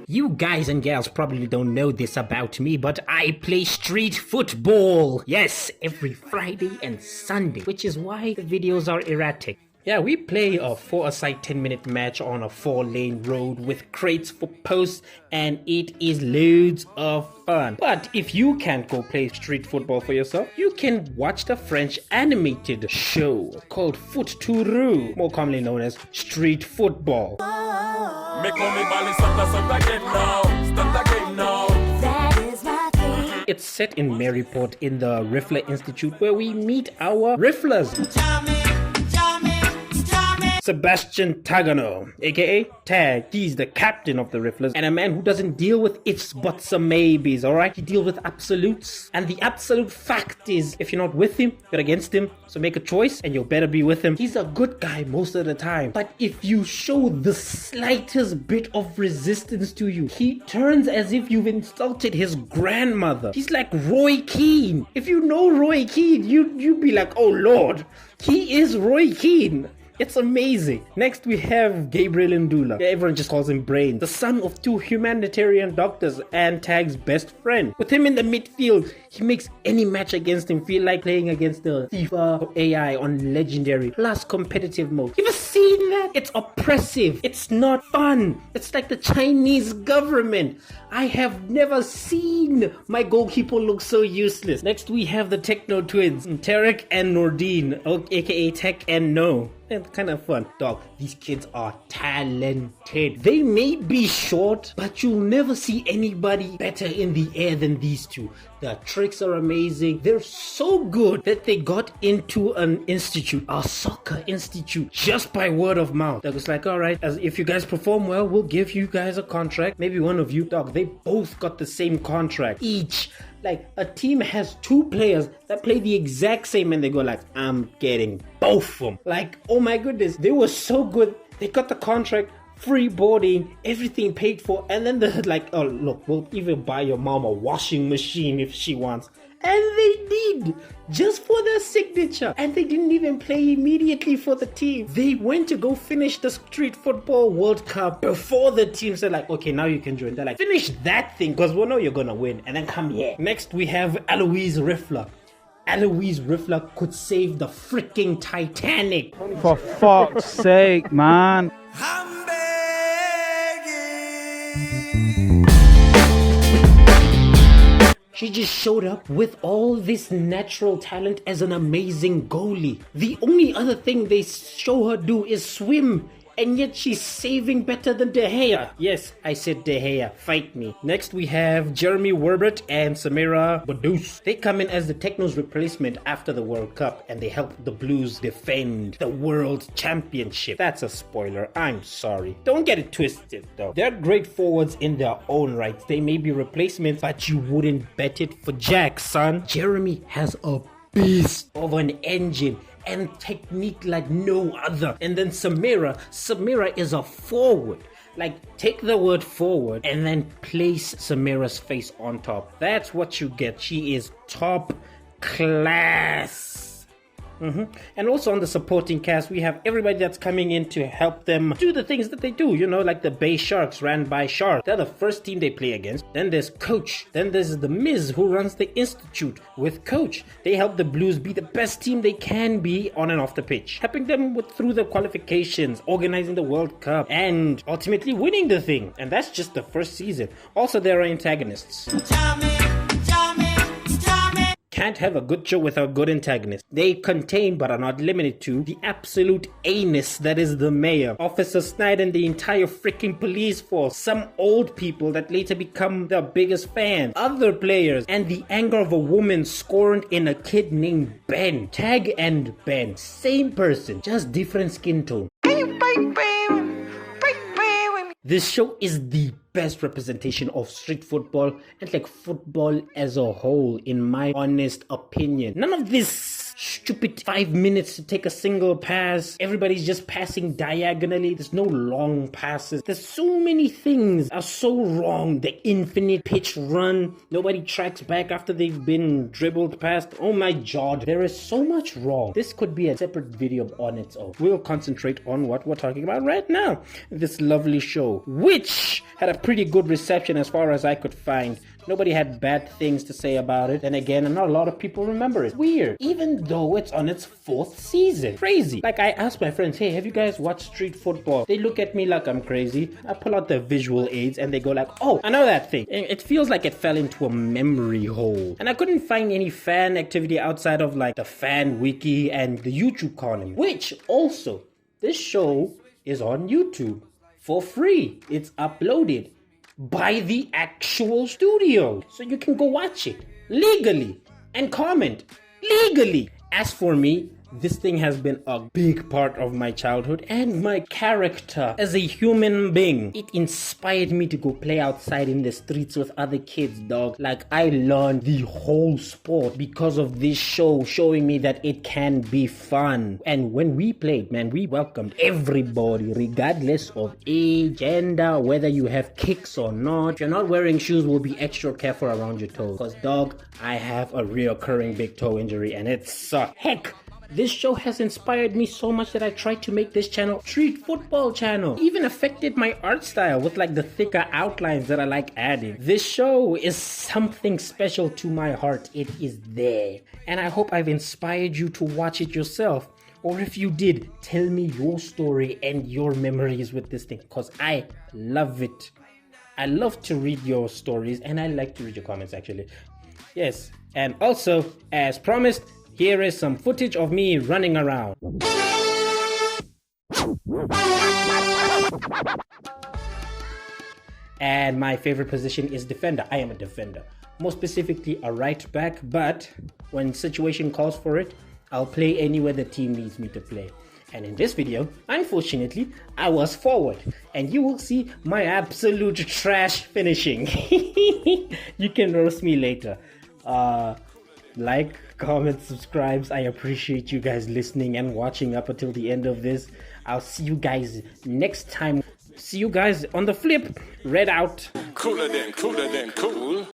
You guys and gals probably don't know this about me, but I play street football. Yes, every Friday and Sunday, which is why the videos are erratic. Yeah, we play a 4-a-side 10-minute match on a 4-lane road with crates for posts, and it is loads of fun. But if you can't go play street football for yourself, you can watch the French animated show called Foot to Rue, more commonly known as Street Football. It's set in Maryport in the Riffler Institute, where we meet our Rifflers. Sebastian Tagano, aka Tag, he's the captain of the Rifflers and a man who doesn't deal with ifs, buts, or maybes, alright? He deals with absolutes. And the absolute fact is, if you're not with him, you're against him. So make a choice and you'll better be with him. He's a good guy most of the time. But if you show the slightest bit of resistance to you, he turns as if you've insulted his grandmother. He's like Roy Keane. If you know Roy Keane, you'd be like, oh Lord, he is Roy Keane. It's amazing. Next we have Gabriel Ndula. Everyone just calls him Brain. The son of 2 humanitarian doctors and Tag's best friend. With him in the midfield, he makes any match against him feel like playing against the FIFA AI on Legendary plus competitive mode. You ever seen that? It's oppressive. It's not fun. It's like the Chinese government. I have never seen my goalkeeper look so useless. Next we have the Techno twins, Tarek and Nordine, aka Tech and No. It's kind of fun. Dog, these kids are talented. They may be short, but you'll never see anybody better in the air than these two. The tricks are amazing. They're so good that they got into an institute, a soccer institute, just by word of mouth. That was like, all right, as if you guys perform well, we'll give you guys a contract. Maybe one of you, dog, they both got the same contract each. Like, a team has 2 players that play the exact same and they go like, I'm getting both of them. Like, oh my goodness, they were so good. They got the contract, free boarding, everything paid for. And then they're like, oh, look, we'll even buy your mom a washing machine if she wants. And they did, just for their signature. And they didn't even play immediately for the team. They went to go finish the Street Football World Cup before the team said like, okay, now you can join. They're like, finish that thing because we know you're gonna win and then come here. Next we have Aloise Riffler. Aloise Riffler could save the freaking Titanic. For fuck's sake, man. She just showed up with all this natural talent as an amazing goalie. The only other thing they show her do is swim. And yet she's saving better than De Gea. Yes, I said De Gea. Fight me. Next we have Jeremy Werbert and Samira Badous. They come in as the Techno's replacement after the World Cup. And they help the Blues defend the World Championship. That's a spoiler. I'm sorry. Don't get it twisted though. They're great forwards in their own right. They may be replacements, but you wouldn't bet it for Jack, son. Jeremy has a beast of an engine and technique like no other. And then Samira is a forward. Like, take the word forward and then place Samira's face on top. That's what you get. She is top class. And also on the supporting cast, we have everybody that's coming in to help them do the things that they do, you know, like the Bay Sharks ran by Shark. They're the first team they play against. Then there's Coach. Then there's the Miz who runs the Institute with Coach. They help the Blues be the best team they can be on and off the pitch, helping them through the qualifications, organizing the World Cup, and ultimately winning the thing. And that's just the first season. Also, there are antagonists. Can't have a good show without good antagonists. They contain but are not limited to the absolute anus that is the mayor, Officer Snyder and the entire freaking police force, some old people that later become their biggest fans, other players, and the anger of a woman scorned in a kid named Ben. Tag and Ben, same person, just different skin tone. This show is the best representation of street football and like football as a whole, in my honest opinion. None of this stupid 5 minutes to take a single pass. Everybody's just passing diagonally. There's no long passes. There's so many things are so wrong. The infinite pitch run. Nobody tracks back after they've been dribbled past. Oh my god. There is so much wrong. This could be a separate video on its own. We'll concentrate on what we're talking about right now. This lovely show, which had a pretty good reception as far as I could find. Nobody had bad things to say about it. And again, not a lot of people remember it. Weird. Even though it's on its 4th season. Crazy. Like, I asked my friends, hey, have you guys watched Street Football? They look at me like I'm crazy. I pull out the visual aids and they go like, oh, I know that thing. And it feels like it fell into a memory hole. And I couldn't find any fan activity outside of like the fan wiki and the YouTube column. Which also, this show is on YouTube for free. It's uploaded by the actual studio, so you can go watch it legally and comment legally. As for me, this thing has been a big part of my childhood and my character as a human being. It inspired me to go play outside in the streets with other kids, dog. Like, I learned the whole sport because of this show, showing me that it can be fun. And when we played, man, we welcomed everybody, regardless of age, gender, whether you have kicks or not. If you're not wearing shoes, we'll be extra careful around your toes. Because, dog, I have a reoccurring big toe injury and it sucks. Heck, this show has inspired me so much that I tried to make this channel Street Football channel. Even affected my art style with like the thicker outlines that I like adding. This show is something special to my heart. It is there. And I hope I've inspired you to watch it yourself. Or if you did, tell me your story and your memories with this thing, because I love it. I love to read your stories and I like to read your comments actually. Yes, and also, as promised, here is some footage of me running around. And my favorite position is defender. I am a defender. More specifically, a right back, but when situation calls for it, I'll play anywhere the team needs me to play. And in this video, unfortunately, I was forward. And you will see my absolute trash finishing. You can roast me later. Like, comment, subscribes. I appreciate you guys listening and watching up until the end of this. I'll see you guys next time. See you guys on the flip. Red out. Cooler than cool.